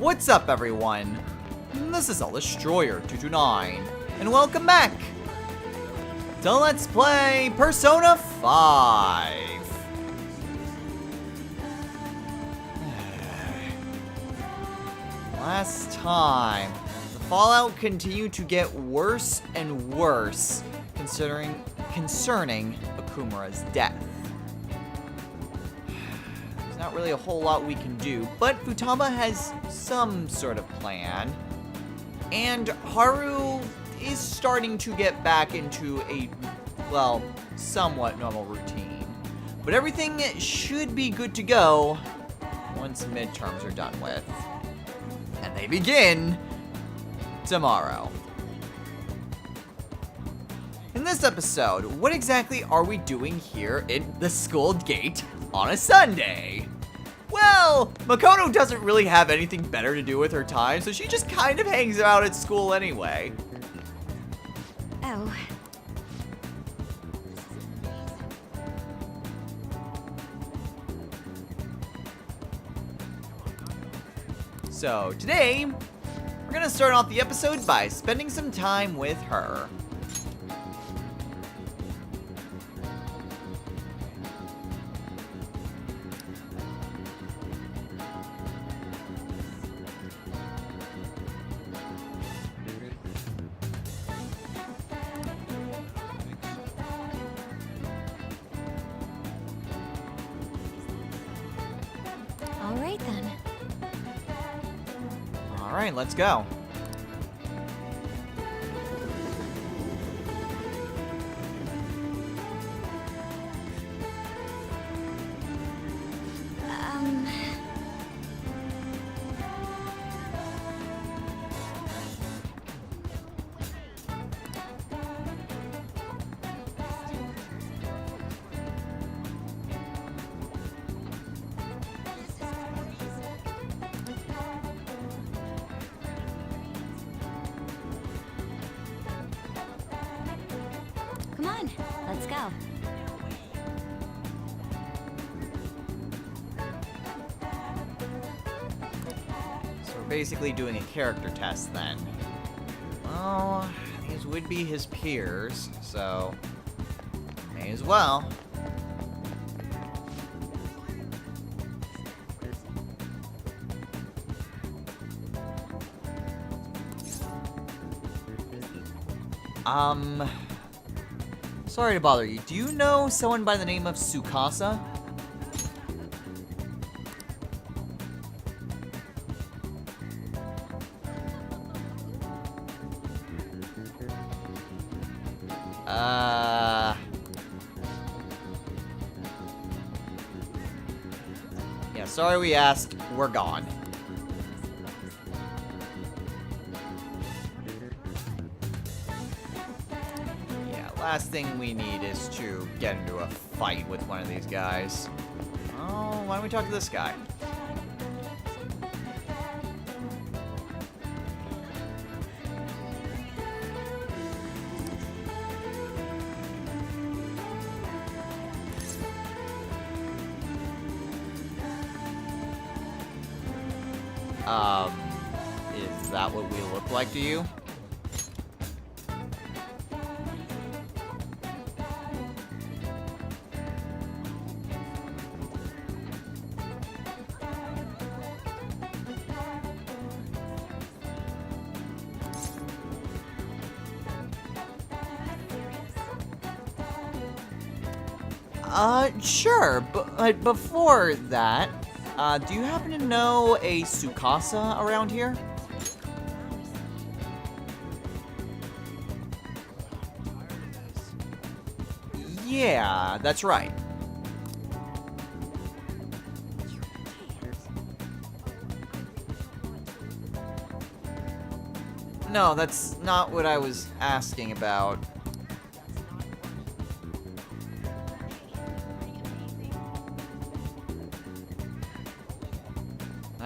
What's up, everyone? This is Destroyer229, and welcome back to Let's Play Persona 5. Last time, the fallout continued to get worse and worse concerning Okumura's death. There's not really a whole lot we can do, but Futaba has some sort of plan, and Haru is starting to get back into a, well, somewhat normal routine. But everything should be good to go once midterms are done with. And they begin tomorrow. In this episode, what exactly are we doing here in the school gate on a Sunday? Well, Makoto doesn't really have anything better to do with her time, so she just kind of hangs out at school anyway. Oh. So today, we're gonna start off the episode by spending some time with her. All right then. All right, let's go. Come on, let's go. So we're basically doing a character test then. Well, these would be his peers, so may as well. Sorry to bother you. Do you know someone by the name of Tsukasa? Yeah, sorry we asked. We're gone. Last thing we need is to get into a fight with one of these guys. Oh, why don't we talk to this guy? Is that what we look like to you? Sure, but before that, do you happen to know a Tsukasa around here? Yeah, that's right. No, that's not what I was asking about.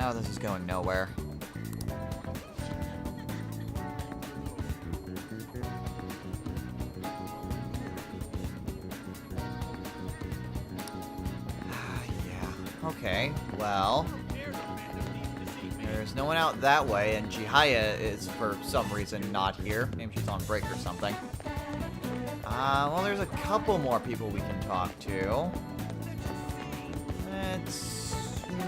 Oh, this is going nowhere. Yeah, okay, well, There's no one out that way, and Chihaya is, for some reason, not here. Maybe she's on break or something. Well, there's a couple more people we can talk to. Let's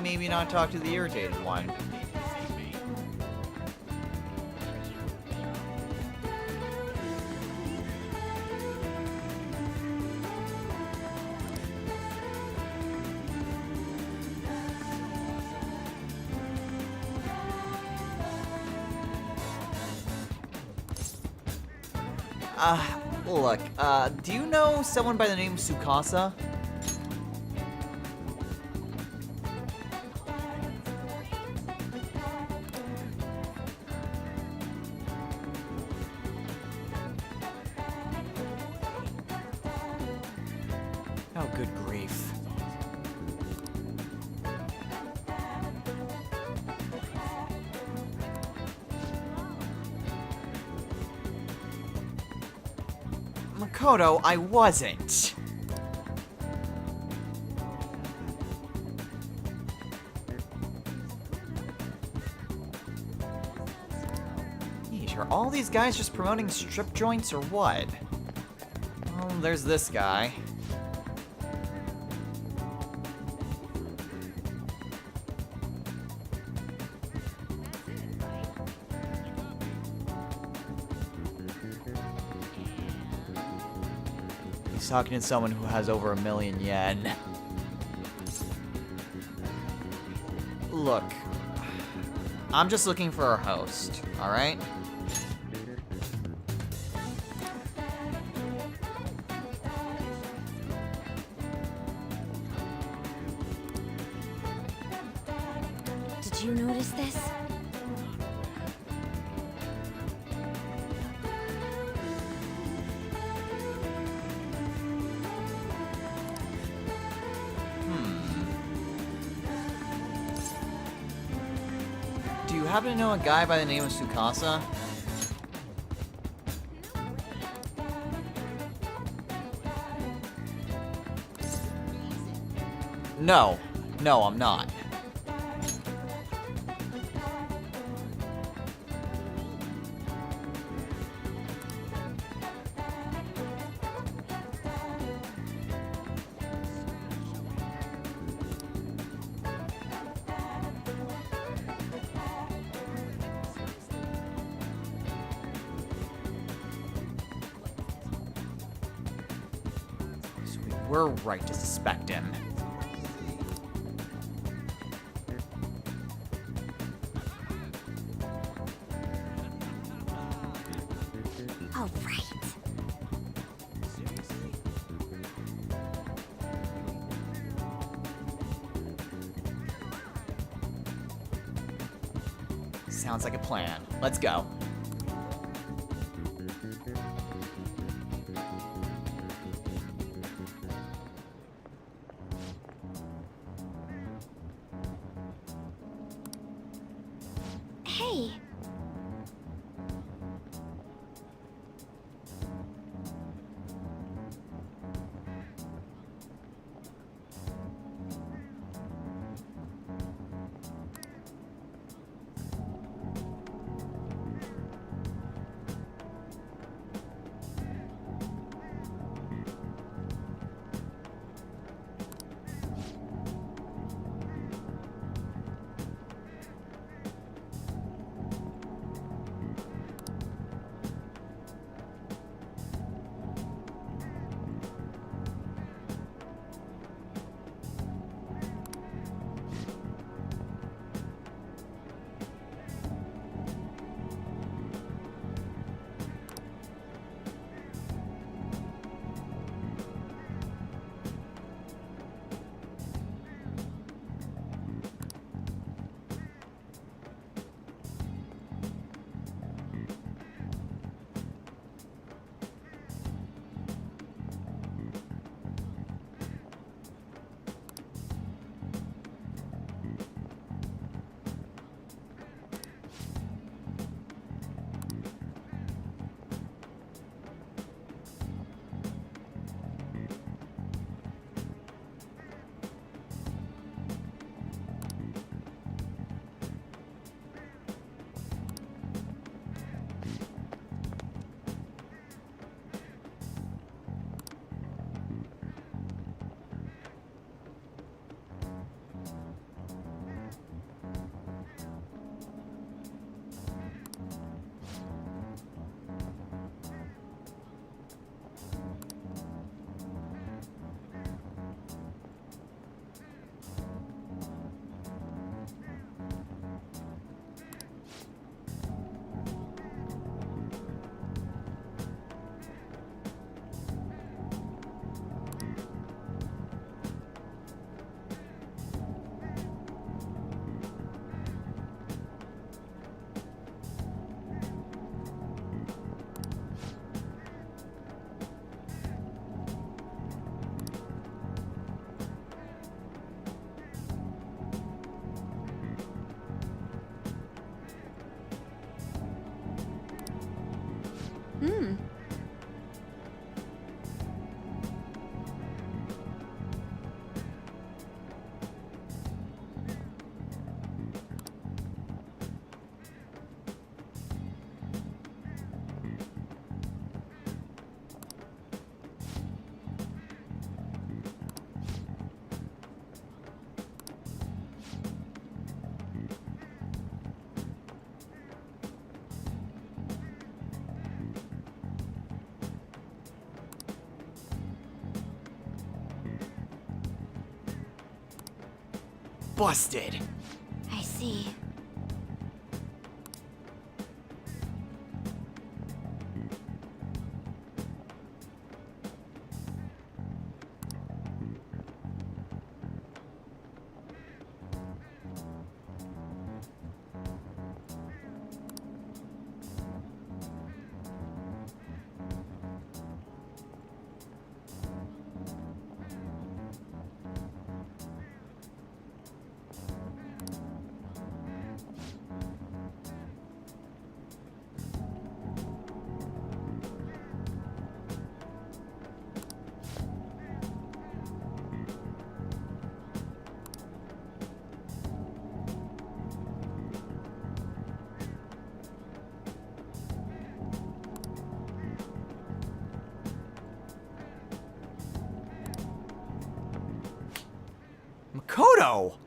maybe not talk to the irritated one. Look, do you know someone by the name of Tsukasa? Oh, good grief. Makoto, I wasn't. Yeesh, are all these guys just promoting strip joints or what? Well, there's this guy. He's talking to someone who has over 1 million yen. Look, I'm just looking for a host, alright? Did you notice this? Do you happen to know a guy by the name of Tsukasa? No. No, I'm not. So we were right to suspect him. All right. Sounds like a plan. Let's go. Hey. Hmm. Busted. I see. Makoto!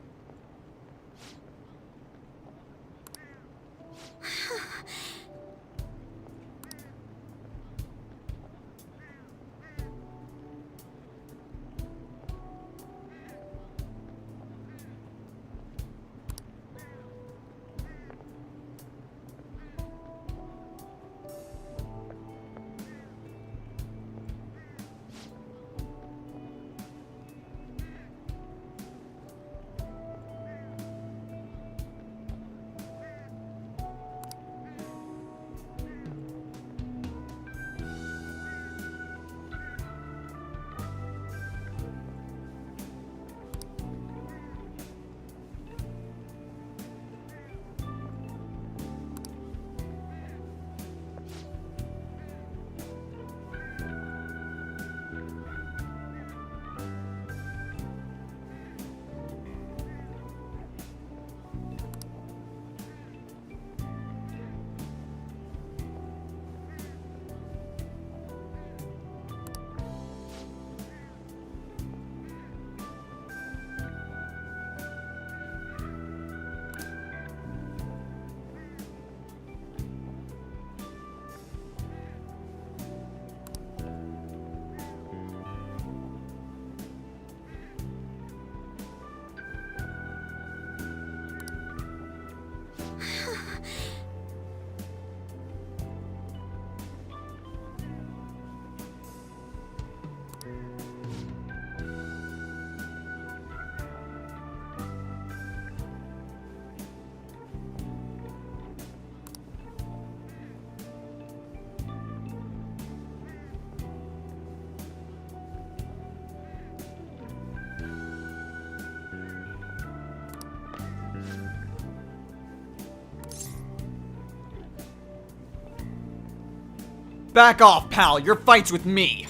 Back off, pal. Your fight's with me.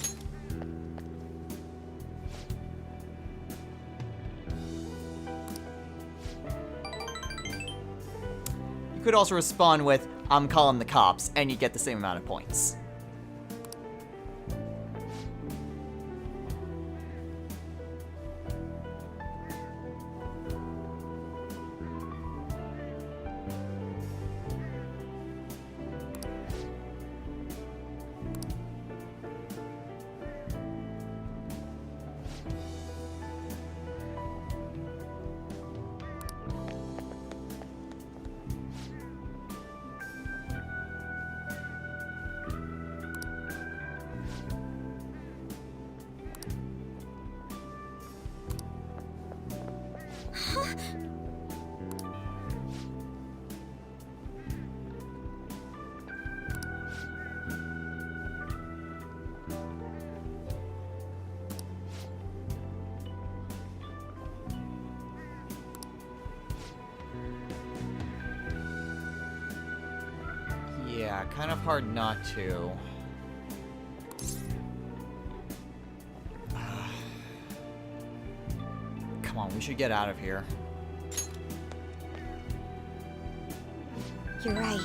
You could also respond with, I'm calling the cops, and you get the same amount of points. Yeah, kind of hard not to. we should get out of here. You're right.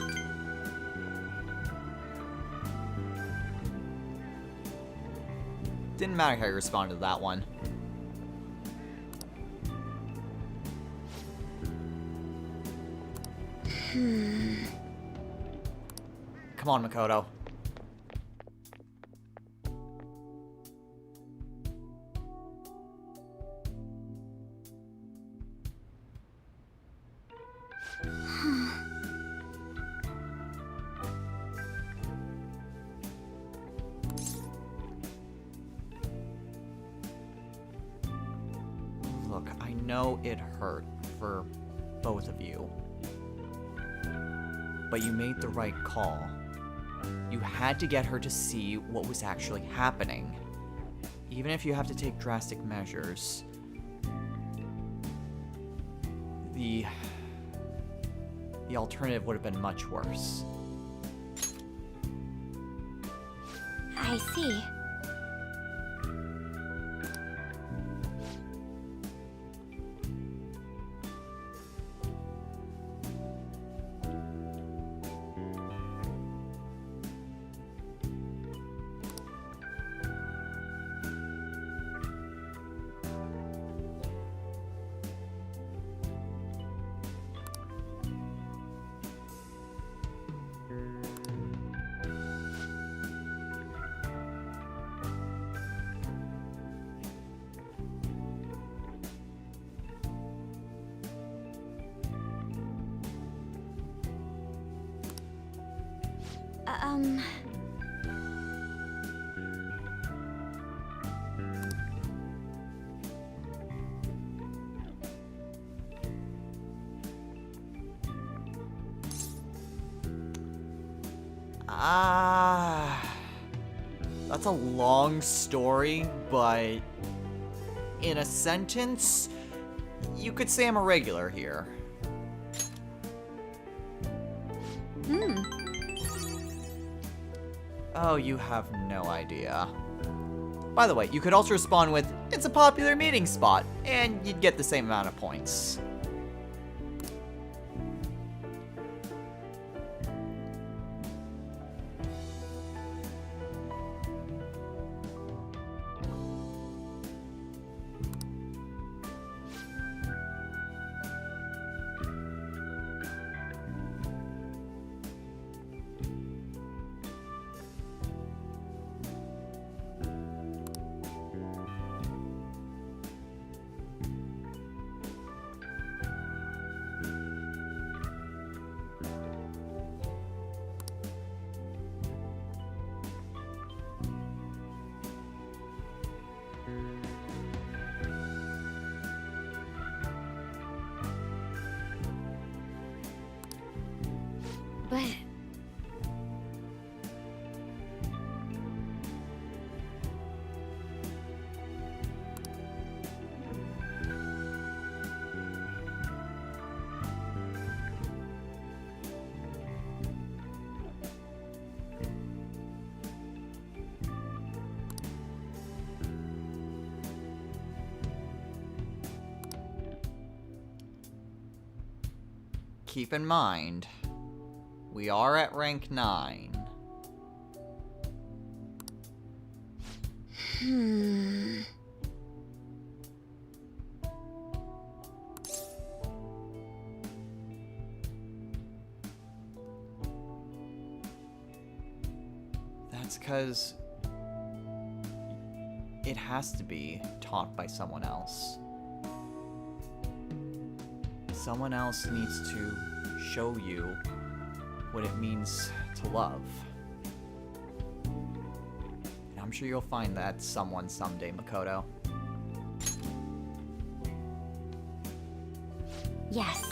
Didn't matter how you responded to that one. Come on, Makoto. Look, I know it hurt for both of you. But you made the right call. You had to get her to see what was actually happening. Even if you have to take drastic measures. The alternative would have been much worse. I see. Um... That's a long story, but in a sentence, you could say I'm a regular here. Oh, you have no idea. By the way, you could also respond with, "It's a popular meeting spot," and you'd get the same amount of points. But... Keep in mind, we are at rank 9. That's because it has to be taught by someone else. Someone else needs to show you what it means to love. And I'm sure you'll find that someone someday, Makoto. yes.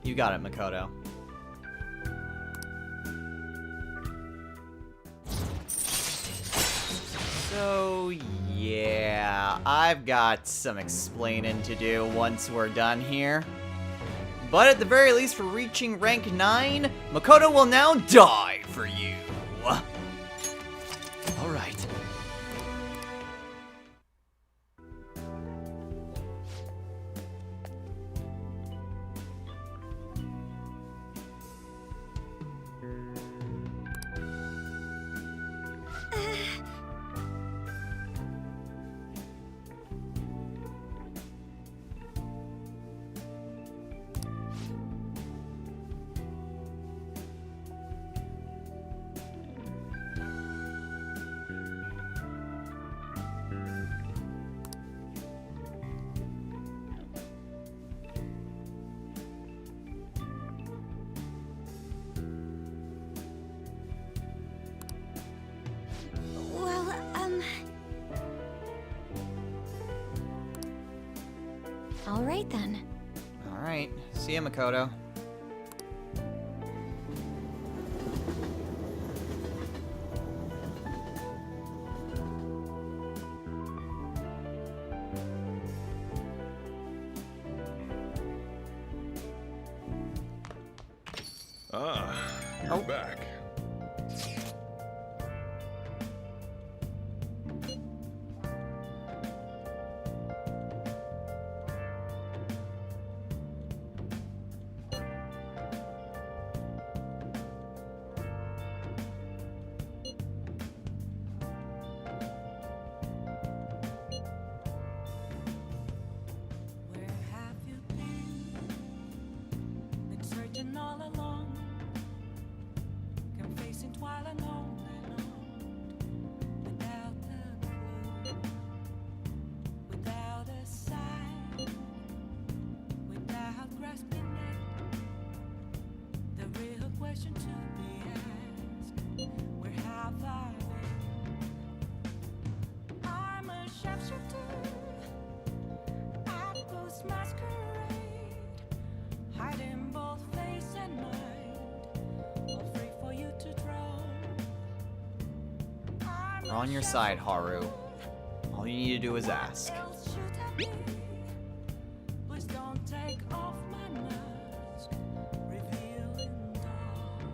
You got it, Makoto. So, yeah, I've got some explaining to do once we're done here. But at the very least, for reaching rank 9, Makoto will now die for you. Alright. Well, all right then. Alright, see ya, Makoto. Ah, you're back. Where have you been? Been searching all along, confessing twilight on and on, without a clue, without a sign, without grasping it. The real question to be asked: where have I been? I'm a sharpshooter. Apples masquerade, hiding both face and mind, all free for you to draw. I'm We're on your side, Haru. All you need to do is ask. else should I be? Please don't take off my mask, revealing dawn.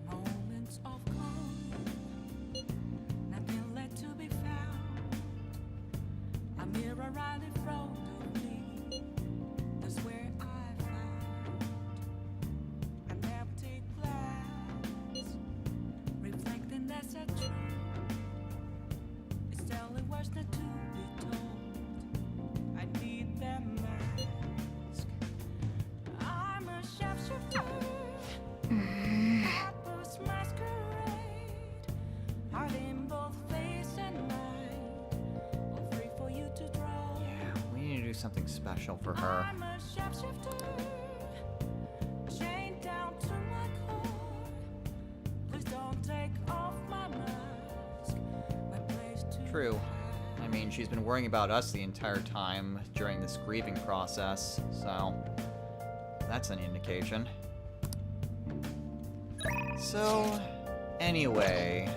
Moments of calm, nothing left to be found. A mirror right in front of me, that's where I found an empty glass, reflecting that's a truth. It's telling words not to be told. I need that mask. I'm a sharpshooter. Apples masquerade, hiding both face and mind, all free for you to draw. We need to do something special for her. I'm a sharpshooter, chained down to my core. Please don't take off my mask. My place to True. I mean, she's been worrying about us the entire time during this grieving process, so that's an indication. So, anyway,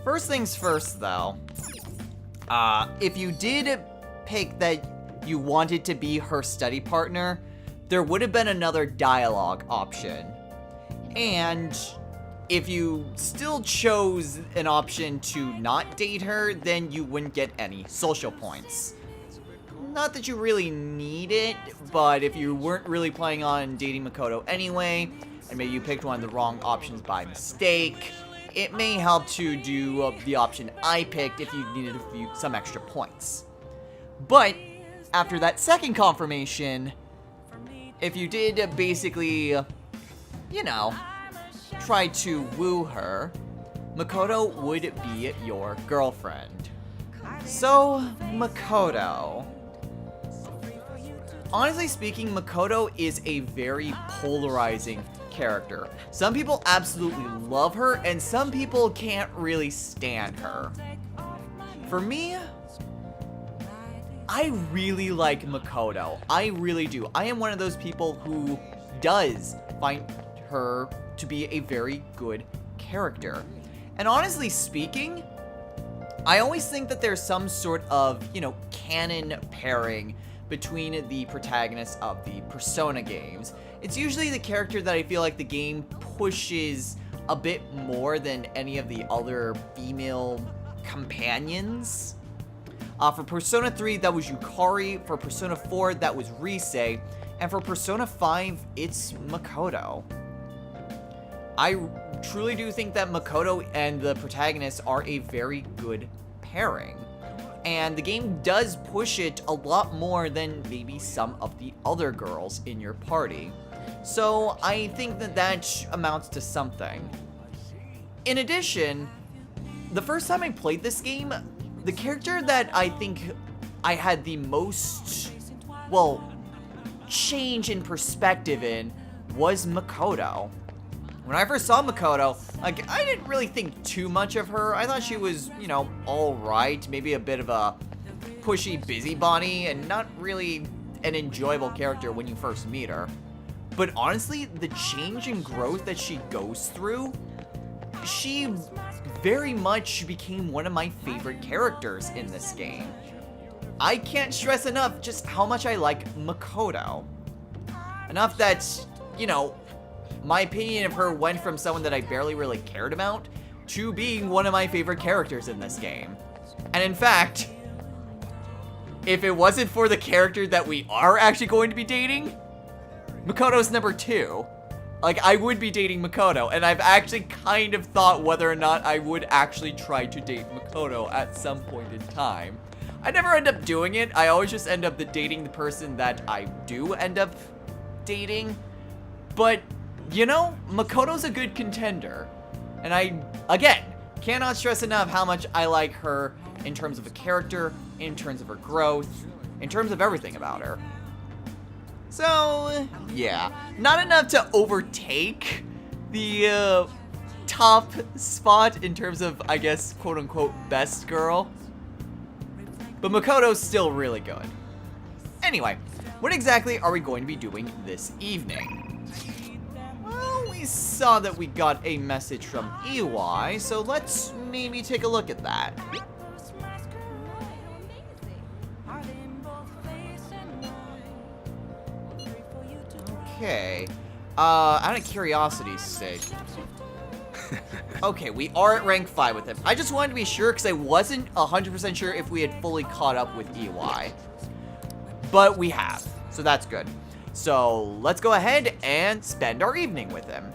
first things first, though. If you did pick that you wanted to be her study partner, there would have been another dialogue option. And if you still chose an option to not date her, then you wouldn't get any social points. Not that you really need it, but if you weren't really planning on dating Makoto anyway, and maybe you picked one of the wrong options by mistake, it may help to do the option I picked if you needed some extra points. But after that second confirmation, if you did basically you know, try to woo her, Makoto would be your girlfriend. So, Makoto. Honestly speaking, Makoto is a very polarizing character. Some people absolutely love her, and some people can't really stand her. For me, I really like Makoto. I really do. I am one of those people who does find her to be a very good character. And honestly speaking, I always think that there's some sort of, canon pairing between the protagonists of the Persona games. It's usually the character that I feel like the game pushes a bit more than any of the other female companions. For Persona 3, that was Yukari. For Persona 4, that was Rise. And for Persona 5, it's Makoto. I truly do think that Makoto and the protagonist are a very good pairing. And the game does push it a lot more than maybe some of the other girls in your party. So I think that that amounts to something. In addition, the first time I played this game, the character that I think I had the most, change in perspective in was Makoto. When I first saw Makoto, I didn't really think too much of her. I thought she was, alright, maybe a bit of a pushy busybody, and not really an enjoyable character when you first meet her. But honestly, the change and growth that she goes through, she very much became one of my favorite characters in this game. I can't stress enough just how much I like Makoto. Enough that, my opinion of her went from someone that I barely really cared about to being one of my favorite characters in this game. And in fact, if it wasn't for the character that we are actually going to be dating, Makoto's number 2. I would be dating Makoto, and I've actually kind of thought whether or not I would actually try to date Makoto at some point in time. I never end up doing it. I always just end up dating the person that I do end up dating. But, Makoto's a good contender. And I, again, cannot stress enough how much I like her in terms of a character, in terms of her growth, in terms of everything about her. So, yeah, not enough to overtake the top spot in terms of, I guess, quote-unquote, best girl. But Makoto's still really good. Anyway, what exactly are we going to be doing this evening? Well, we saw that we got a message from EY, so let's maybe take a look at that. Okay, out of curiosity's sake. Okay, we are at rank 5 with him. I just wanted to be sure because I wasn't 100% sure if we had fully caught up with EY. But we have, so that's good. So let's go ahead and spend our evening with him.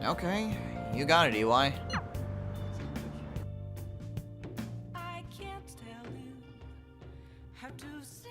Okay, you got it, EY. I can't tell you how to sing.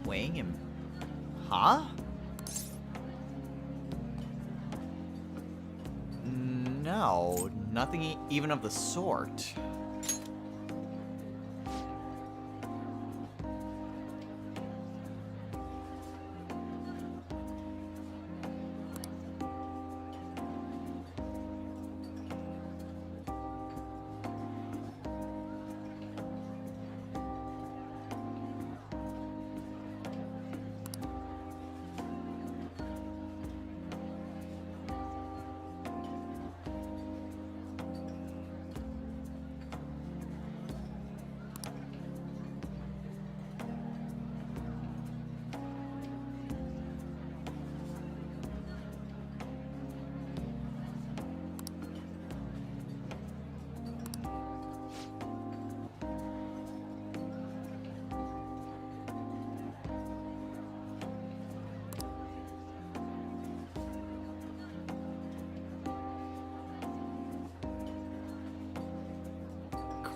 Weighing him. Huh? No, nothing even of the sort.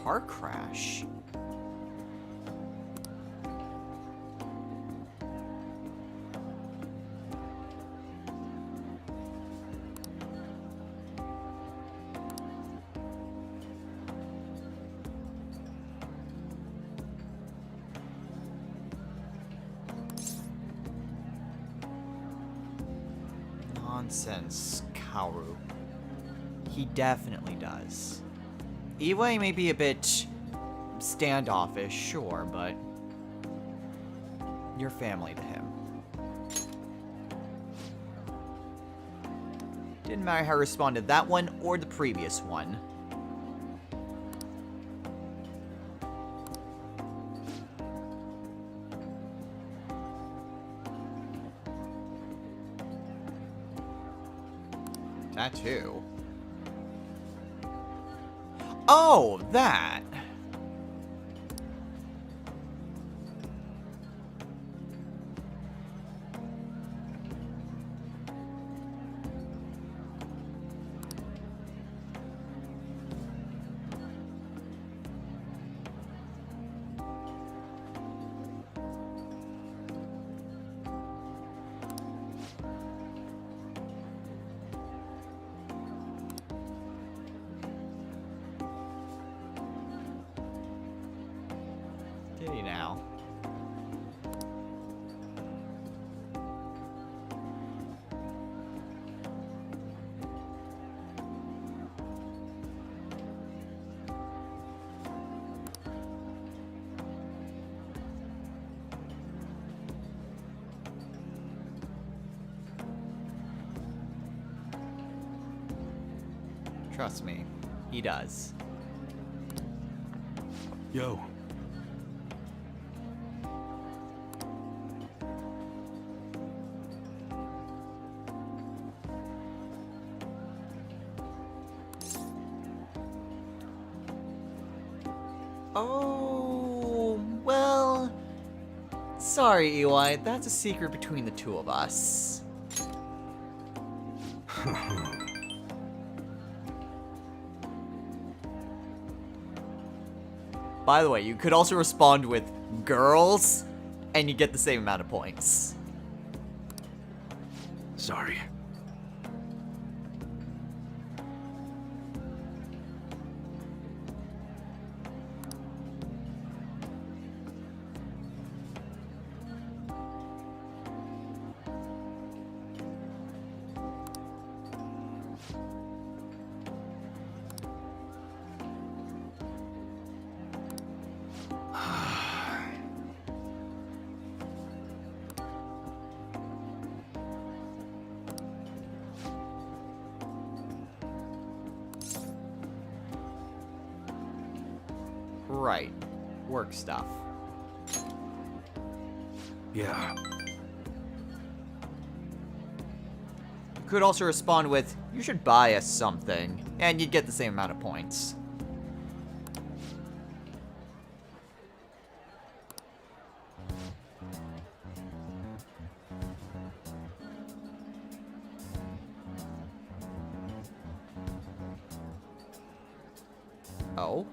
car crash. Nonsense, Kaoru. He definitely does. Iwai may be a bit standoffish, sure, but you're family to him. Didn't matter how I responded that one or the previous one. Tattoo. Oh, that. Did he now? Trust me, he does. Yo. Oh, well... Sorry, Iwai. That's a secret between the two of us. By the way, you could also respond with girls, and you get the same amount of points. Sorry. Right. Work stuff. Yeah. You could also respond with, you should buy us something, and you'd get the same amount of points. Oh?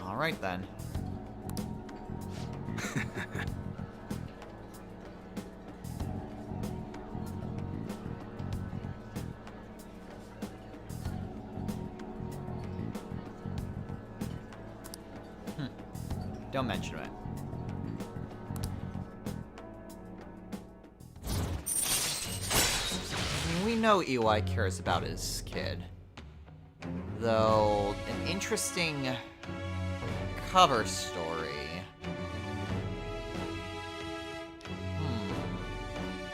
Alright then. Don't mention it. We know Iwai cares about his kid. Though, an interesting cover story.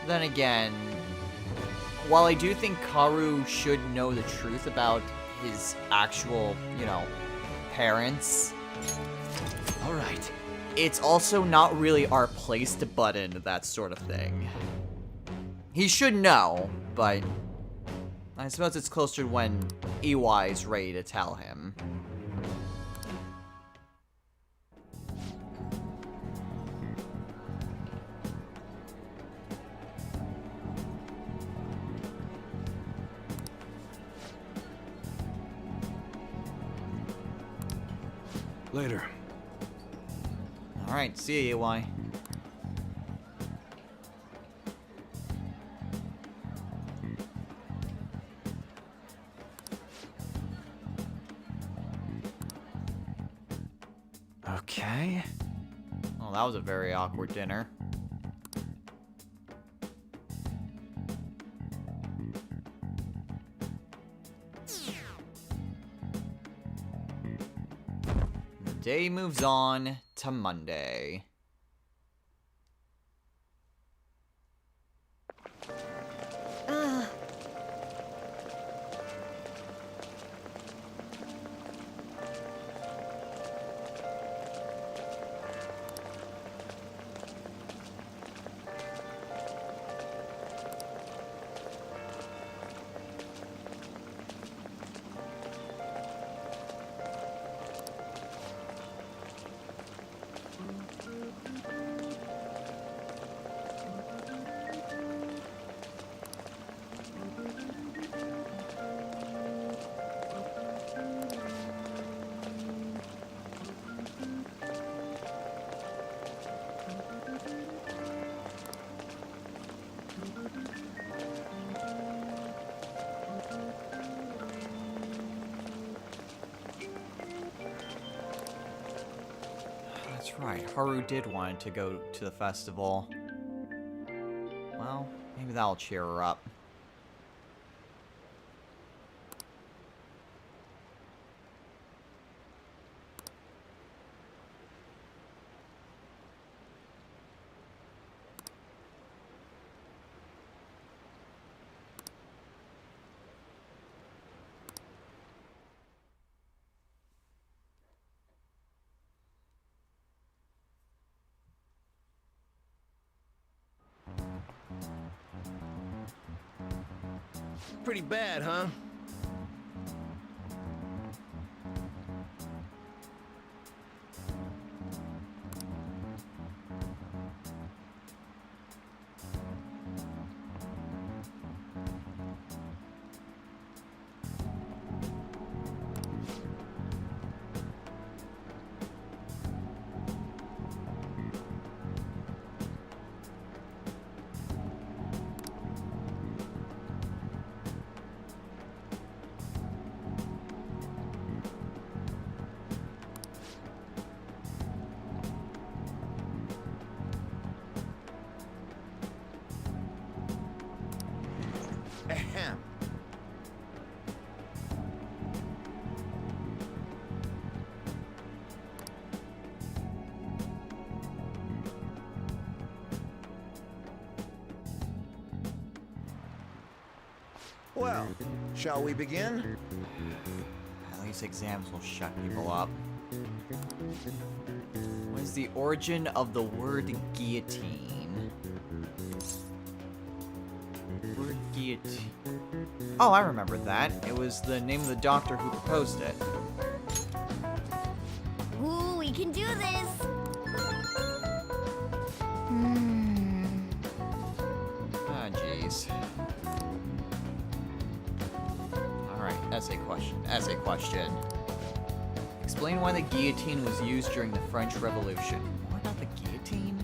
Then again, while I do think Kaoru should know the truth about his actual, parents, Alright. it's also not really our place to butt into that sort of thing. He should know, but I suppose it's closer to when Iwai's ready to tell him. Later. Alright, see ya, AY. Okay. Well, that was a very awkward dinner. The day moves on to Monday. Ugh. That's right, Haru did want to go to the festival. Well, maybe that'll cheer her up. Pretty bad, huh? Ahem. Well, shall we begin? At least exams will shut people up. What is the origin of the word guillotine? Word guillotine. Oh, I remember that. It was the name of the doctor who proposed it. Ooh, we can do this. Hmm. Ah, jeez. Alright, essay question. Essay question. Explain why the guillotine was used during the French Revolution. What about the guillotine?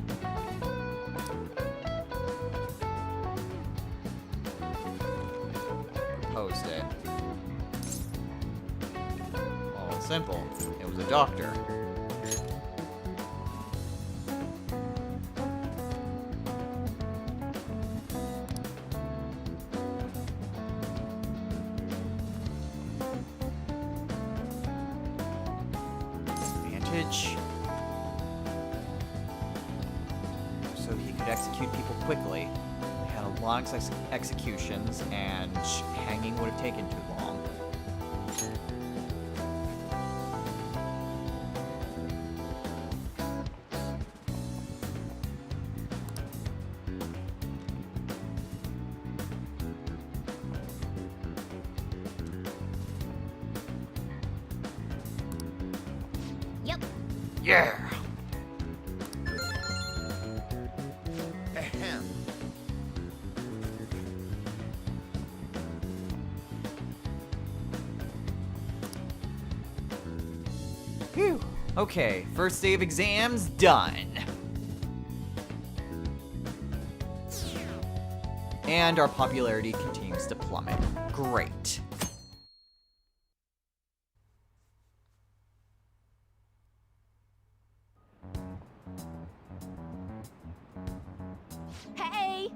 Proposed it. Well, simple. It was a doctor. Advantage. So he could execute people quickly. They had a lot of executions, and hanging would have taken too long. Yep. Yeah! Ahem. Phew. Okay, first day of exams done. And our popularity continues to plummet. Great. Hey!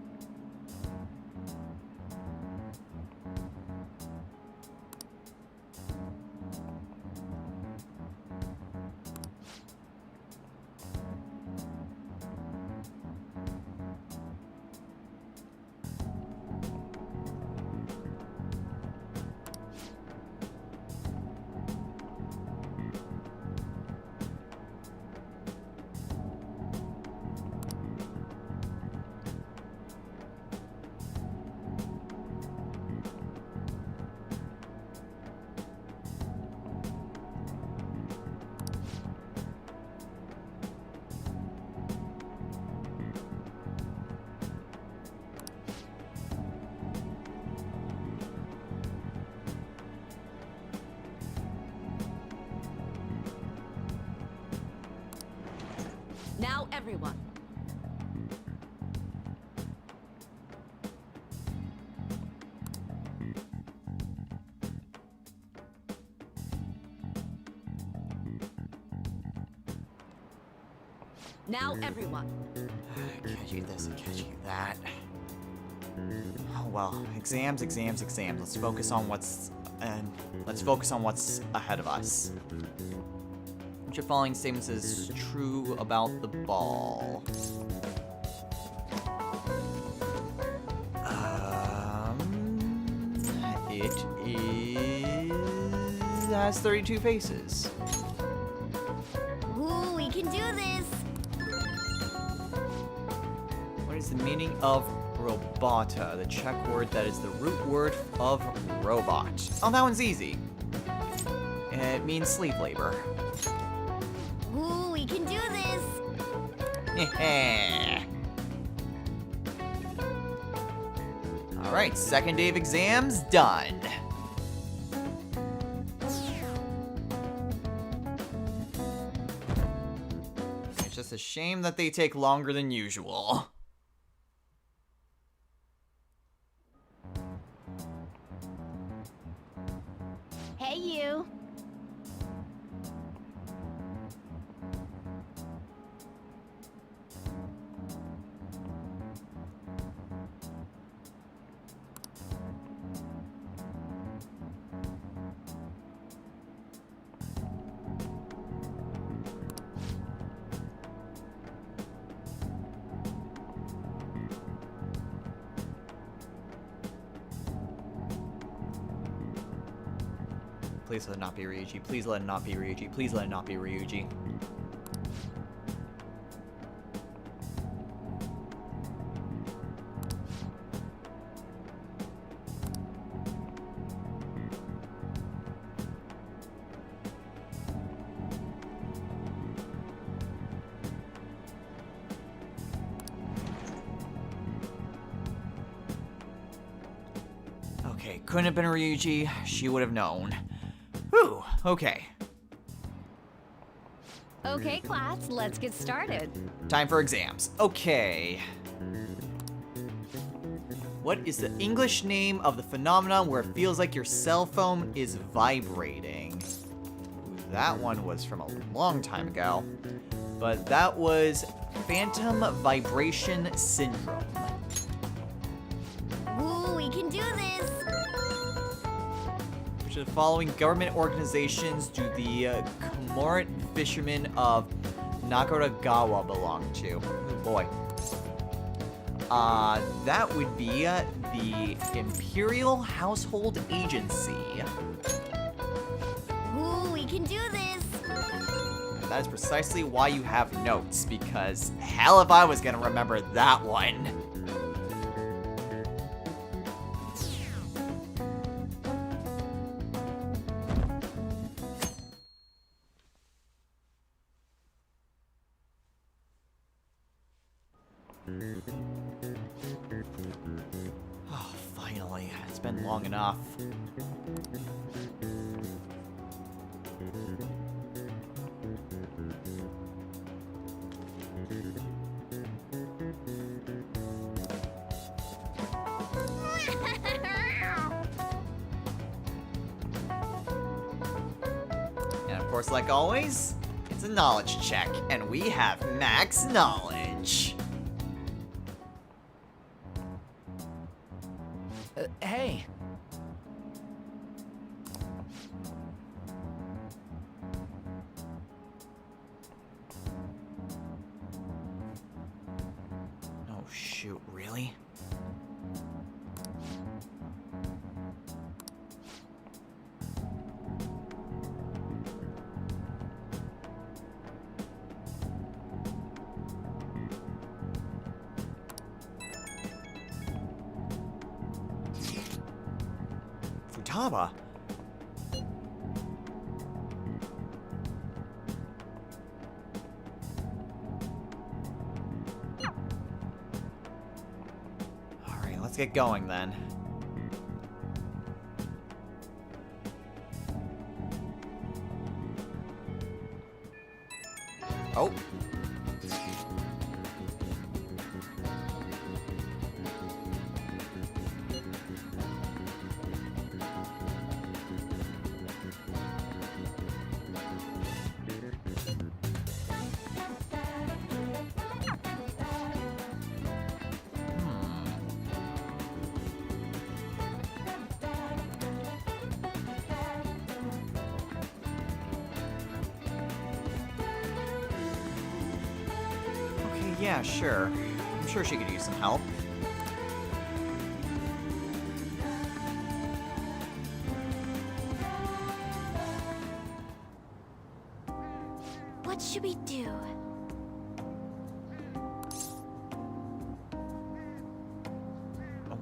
Now, everyone. Now, everyone. Catch you this and catch you that. Oh well, exams. Let's focus on what's ahead of us. Which of following statements is true about the ball? It has 32 faces. Ooh, we can do this. What is the meaning of robota, the Czech word that is the root word of robot? Oh, that one's easy. It means slave labor. Ooh, we can do this. Alright, second day of exams done. It's just a shame that they take longer than usual. Hey, you. Please let it not be Ryuji. Please let it not be Ryuji. Please let it not be Ryuji. Okay, couldn't have been Ryuji. She would have known. Whew, okay. Okay, class, let's get started. Time for exams. Okay. What is the English name of the phenomenon where it feels like your cell phone is vibrating? Ooh, that one was from a long time ago. But that was phantom vibration syndrome. Ooh, we can do this. Which of the following government organizations do the Komoran fishermen of Nagaragawa belong to? Oh boy. That would be the Imperial Household Agency. Ooh, we can do this. And that is precisely why you have notes, because hell if I was gonna remember that one. Oh, finally. It's been long enough. course, like always, it's a knowledge check, and we have max knowledge. Hey. Oh shoot, really? Futaba? Alright, let's get going then. Oh. Okay, yeah, sure. I'm sure she could use some help. What should we do?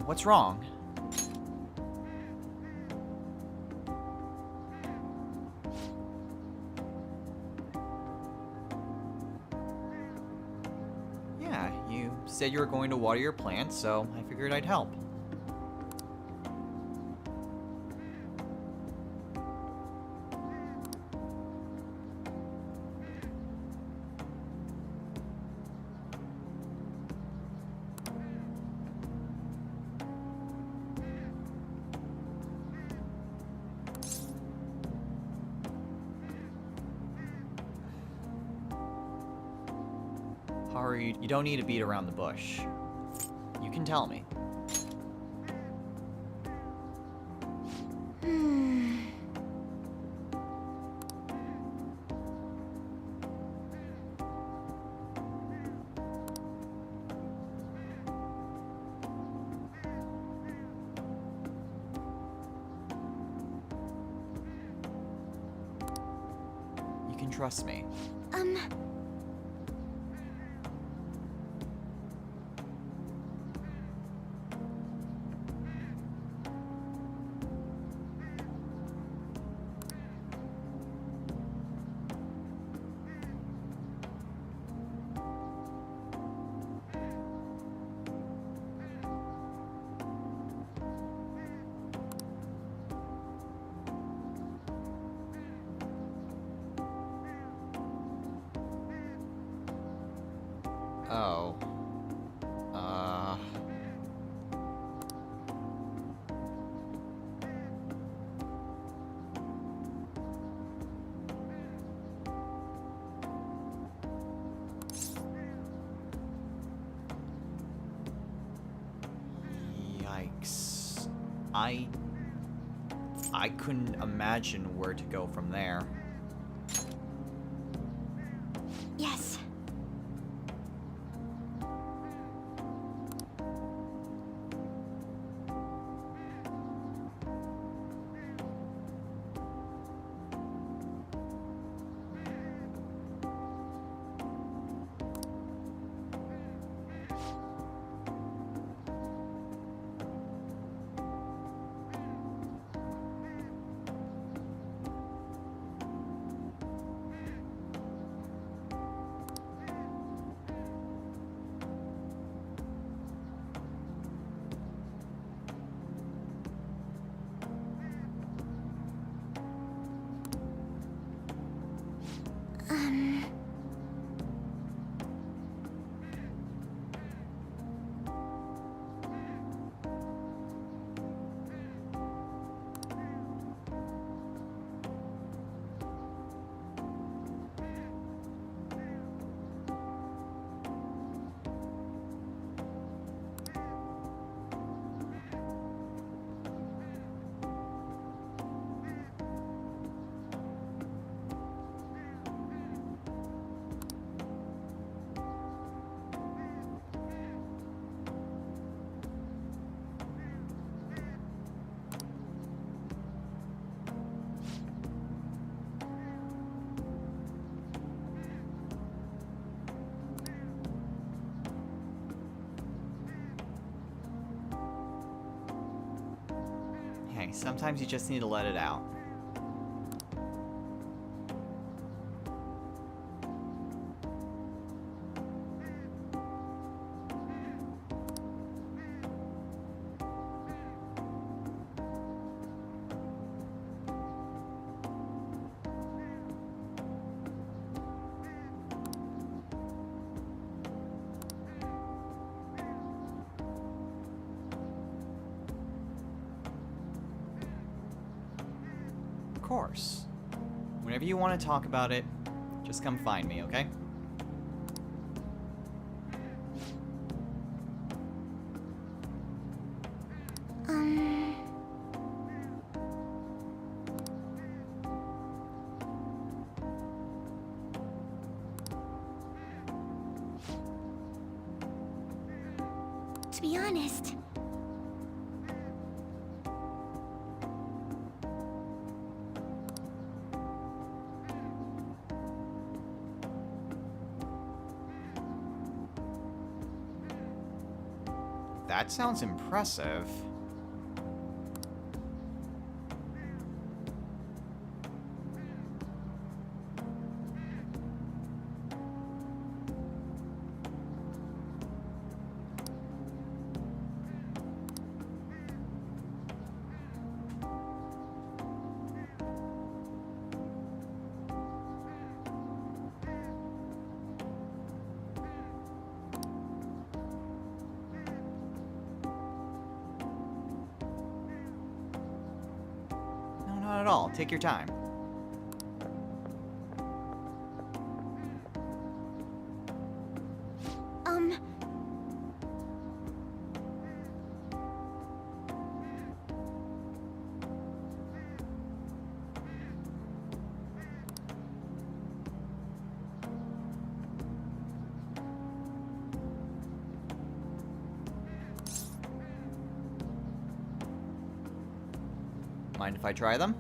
What's wrong? Yeah, you said you were going to water your plants, so I figured I'd help. Haru, you don't need to beat around the bush. You can tell me. You can trust me. Oh. Yikes. I couldn't imagine where to go from there. Yes. okay. Sometimes you just need to let it out. Of course. Whenever you want to talk about it, just come find me, okay? Um... To be honest, That sounds impressive. No, not at all. Take your time. um... Mind if I try them?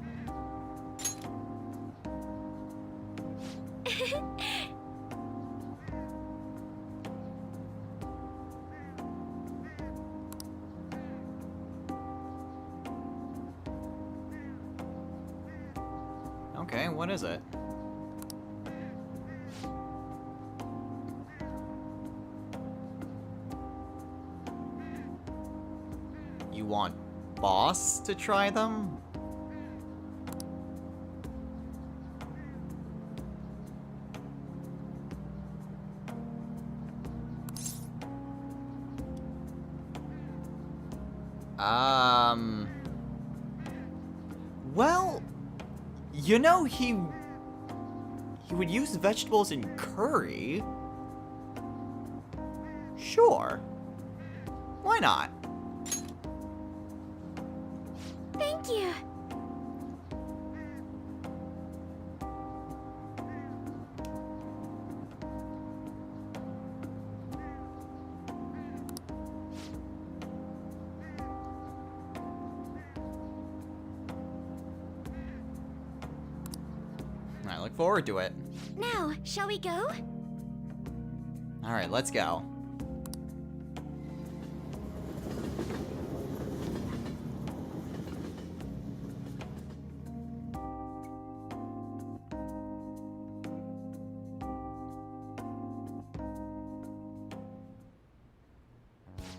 Okay, what is it? You want Boss to try them? Well, you know, he would use vegetables in curry. Sure. Why not? Thank you. I look forward to it. Now, shall we go? All right, let's go.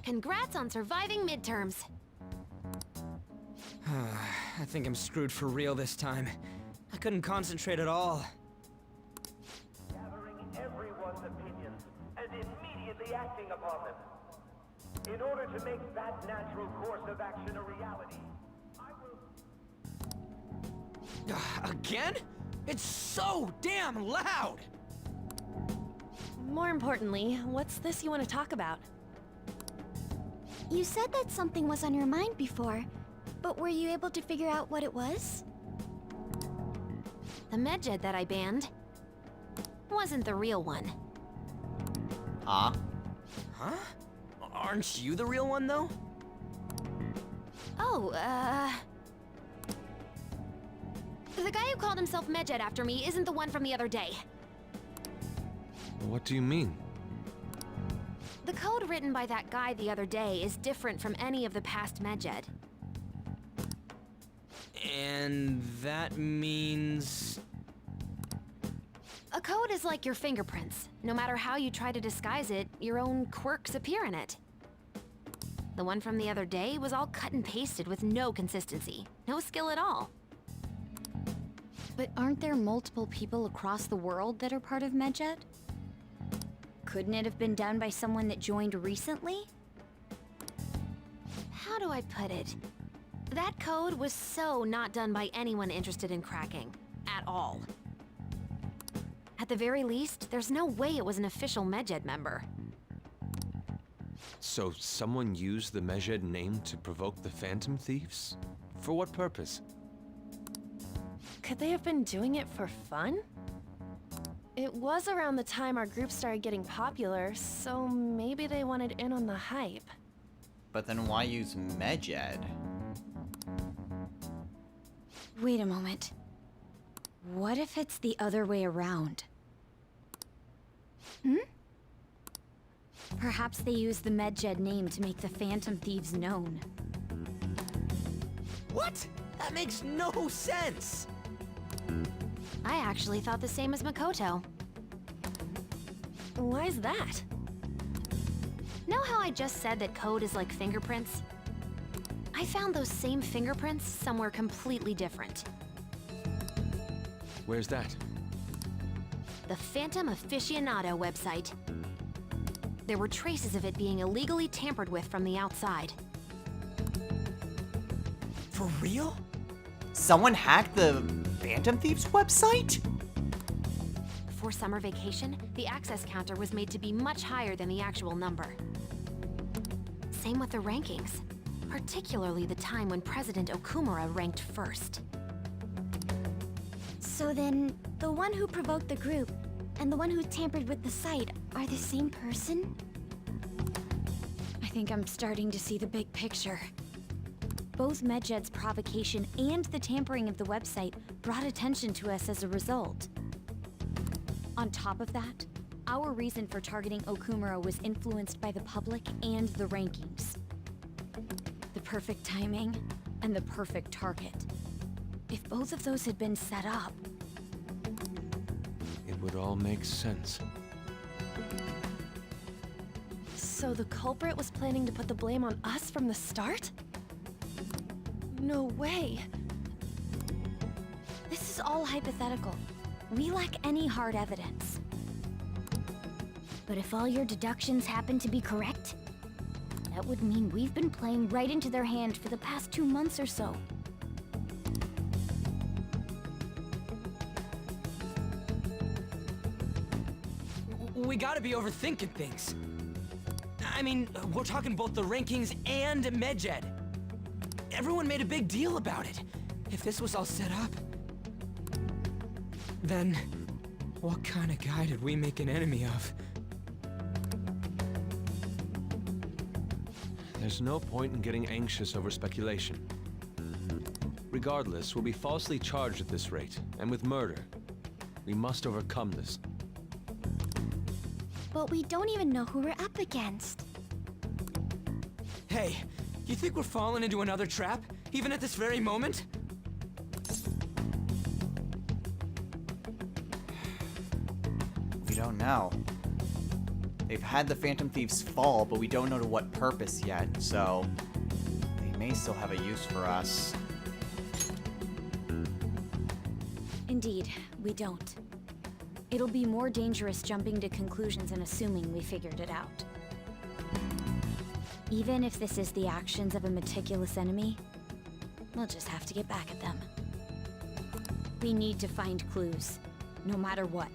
Congrats on surviving midterms. I think I'm screwed for real this time. I couldn't concentrate at all. Gathering everyone's opinions and immediately acting upon them. In order to make that natural course of action a reality, I will... Again? It's so damn loud! More importantly, what's this you want to talk about? You said that something was on your mind before, but were you able to figure out what it was? The Medjed that I banned wasn't the real one. Ah. Huh? Aren't you the real one, though? Oh, the guy who called himself Medjed after me isn't the one from the other day. What do you mean? The code written by that guy the other day is different from any of the past Medjed. And that means... A code is like your fingerprints. No matter how you try to disguise it, your own quirks appear in it. The one from the other day was all cut and pasted with no consistency. No skill at all. But aren't there multiple people across the world that are part of Medjed? Couldn't it have been done by someone that joined recently? How do I put it? That code was so not done by anyone interested in cracking. At all. At the very least, there's no way it was an official Medjed member. So someone used the Medjed name to provoke the Phantom Thieves? For what purpose? Could they have been doing it for fun? It was around the time our group started getting popular, so maybe they wanted in on the hype. But then why use Medjed? Wait a moment. What if it's the other way around? Perhaps they used the Medjed name to make the Phantom Thieves known. What? That makes no sense! I actually thought the same as Makoto. Why's that? Know how I just said that code is like fingerprints? I found those same fingerprints somewhere completely different. Where's that? The Phantom Aficionado website. There were traces of it being illegally tampered with from the outside. For real? Someone hacked the Phantom Thieves website? Before summer vacation, the access counter was made to be much higher than the actual number. Same with the rankings, particularly the time when President Okumura ranked first. So then, the one who provoked the group and the one who tampered with the site are the same person? I think I'm starting to see the big picture. Both Medjed's provocation and the tampering of the website brought attention to us as a result. On top of that, our reason for targeting Okumura was influenced by the public and the rankings. The perfect timing and the perfect target. If both of those had been set up... It would all make sense. So the culprit was planning to put the blame on us from the start? No way. This is all hypothetical. We lack any hard evidence. But if all your deductions happen to be correct, that would mean we've been playing right into their hand for the past 2 months or so. We gotta be overthinking things. I mean, we're talking both the rankings and Medjed. Everyone made a big deal about it. If this was all set up, then what kind of guy did we make an enemy of? There's no point in getting anxious over speculation. Regardless, we'll be falsely charged at this rate, and with murder. We must overcome this. But we don't even know who we're up against. Hey, you think we're falling into another trap, even at this very moment? We don't know. They've had the Phantom Thieves fall, but we don't know to what purpose yet, so they may still have a use for us. Indeed, we don't. It'll be more dangerous jumping to conclusions and assuming we figured it out. Even if this is the actions of a meticulous enemy, we'll just have to get back at them. We need to find clues, no matter what.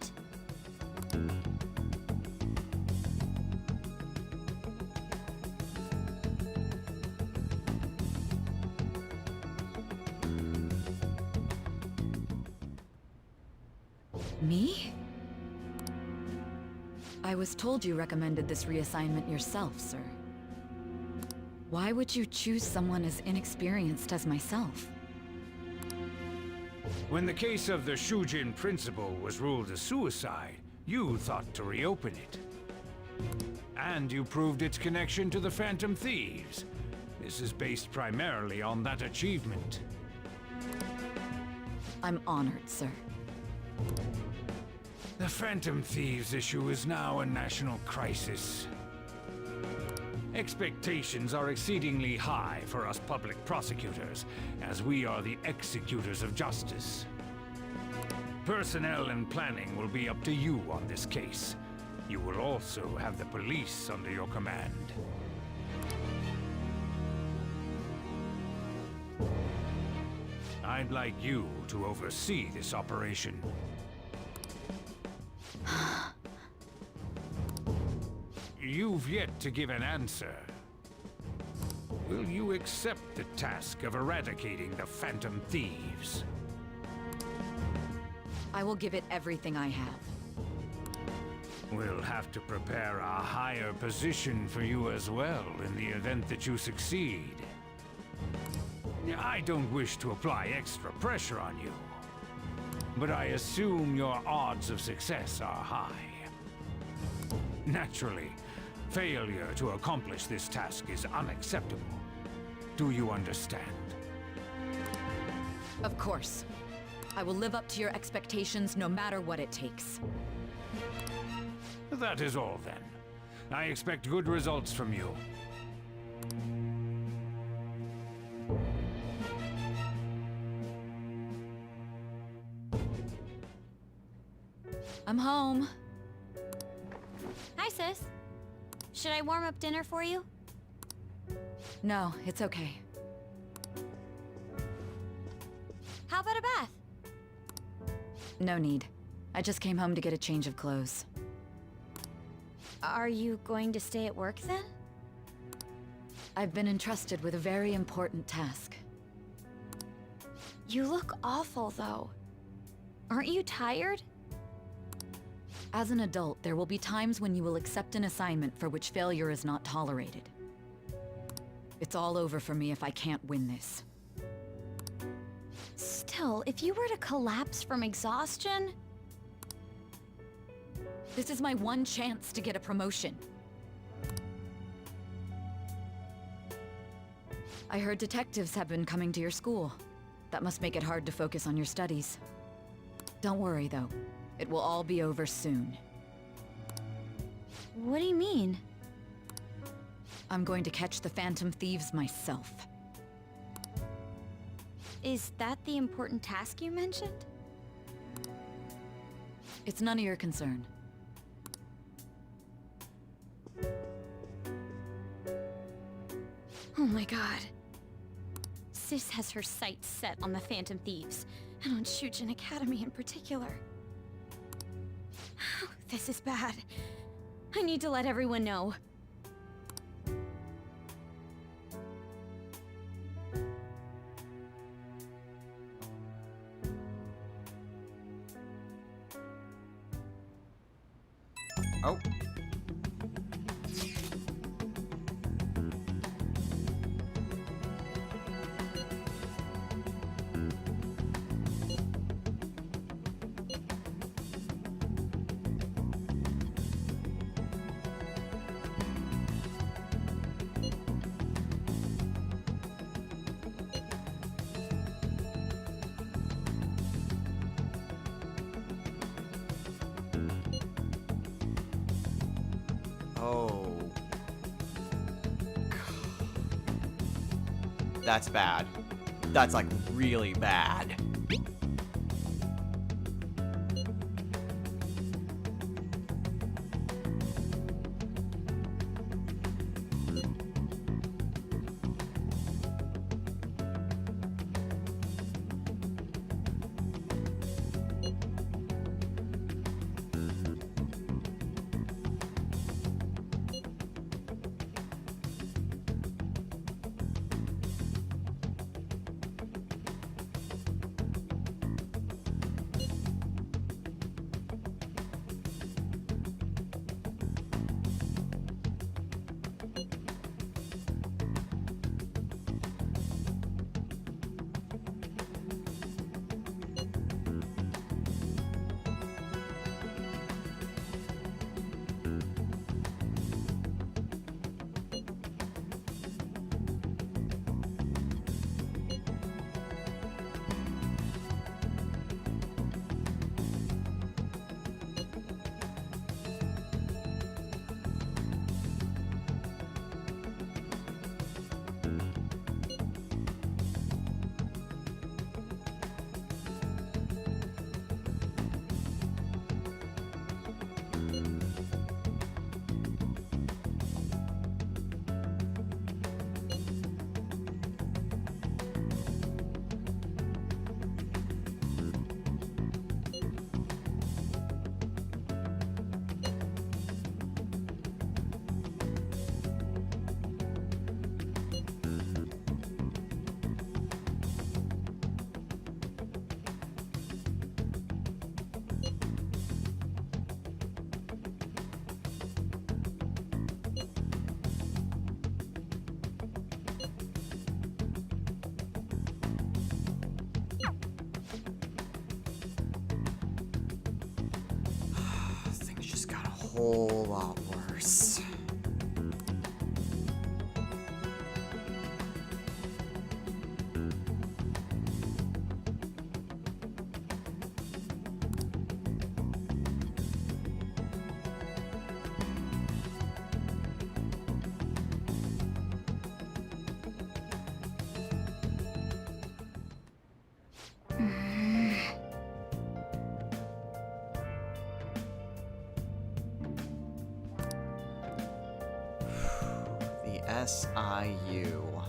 Me? I was told you recommended this reassignment yourself, sir. Why would you choose someone as inexperienced as myself? When the case of the Shujin principal was ruled a suicide, you thought to reopen it. And you proved its connection to the Phantom Thieves. This is based primarily on that achievement. I'm honored, sir. The Phantom Thieves issue is now a national crisis. Expectations are exceedingly high for us public prosecutors, as we are the executors of justice. Personnel and planning will be up to you on this case. You will also have the police under your command. I'd like you to oversee this operation. You've yet to give an answer. Will you accept the task of eradicating the Phantom Thieves? I will give it everything I have. We'll have to prepare a higher position for you as well in the event that you succeed. I don't wish to apply extra pressure on you, but I assume your odds of success are high. Naturally, failure to accomplish this task is unacceptable. Do you understand? Of course. I will live up to your expectations no matter what it takes. That is all then. I expect good results from you. I'm home. Hi, sis. Should I warm up dinner for you? No, it's okay. How about a bath? No need. I just came home to get a change of clothes. Are you going to stay at work then? I've been entrusted with a very important task. You look awful, though. Aren't you tired? As an adult, there will be times when you will accept an assignment for which failure is not tolerated. It's all over for me if I can't win this. Still, if you were to collapse from exhaustion... This is my one chance to get a promotion. I heard detectives have been coming to your school. That must make it hard to focus on your studies. Don't worry, though. It will all be over soon. What do you mean? I'm going to catch the Phantom Thieves myself. Is that the important task you mentioned? It's none of your concern. Oh my god. Sis has her sights set on the Phantom Thieves, and on Shujin Academy in particular. This is bad. I need to let everyone know. Oh. Oh. That's bad. That's like really bad. whole lot worse. SIU.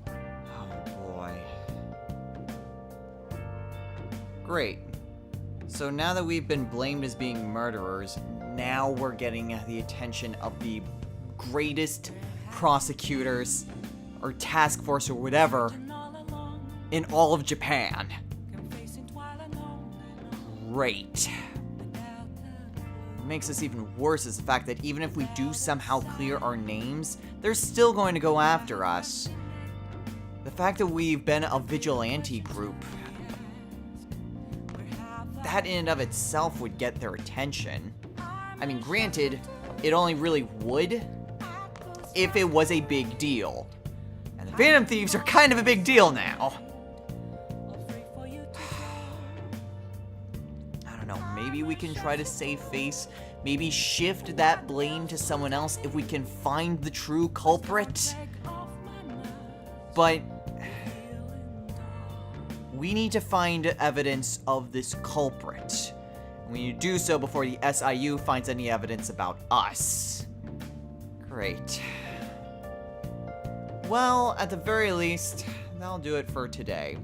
Oh boy. Great. So now that we've been blamed as being murderers, now we're getting the attention of the greatest prosecutors or task force or whatever in all of Japan. Great. What makes this even worse is the fact that even if we do somehow clear our names, they're still going to go after us. The fact that we've been a vigilante group, that in and of itself would get their attention. I mean, granted, it only really would if it was a big deal. And the Phantom Thieves are kind of a big deal now. Maybe we can try to save face. Maybe shift that blame to someone else if we can find the true culprit. But we need to find evidence of this culprit. We need to do so before the SIU finds any evidence about us. Great. Well, at the very least, that'll do it for today.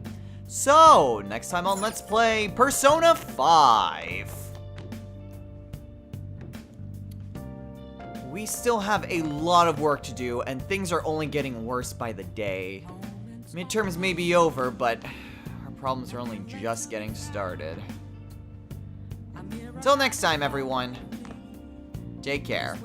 So, next time on Let's Play Persona 5. We still have a lot of work to do, and things are only getting worse by the day. Midterms may be over, but our problems are only just getting started. Until next time, everyone. Take care.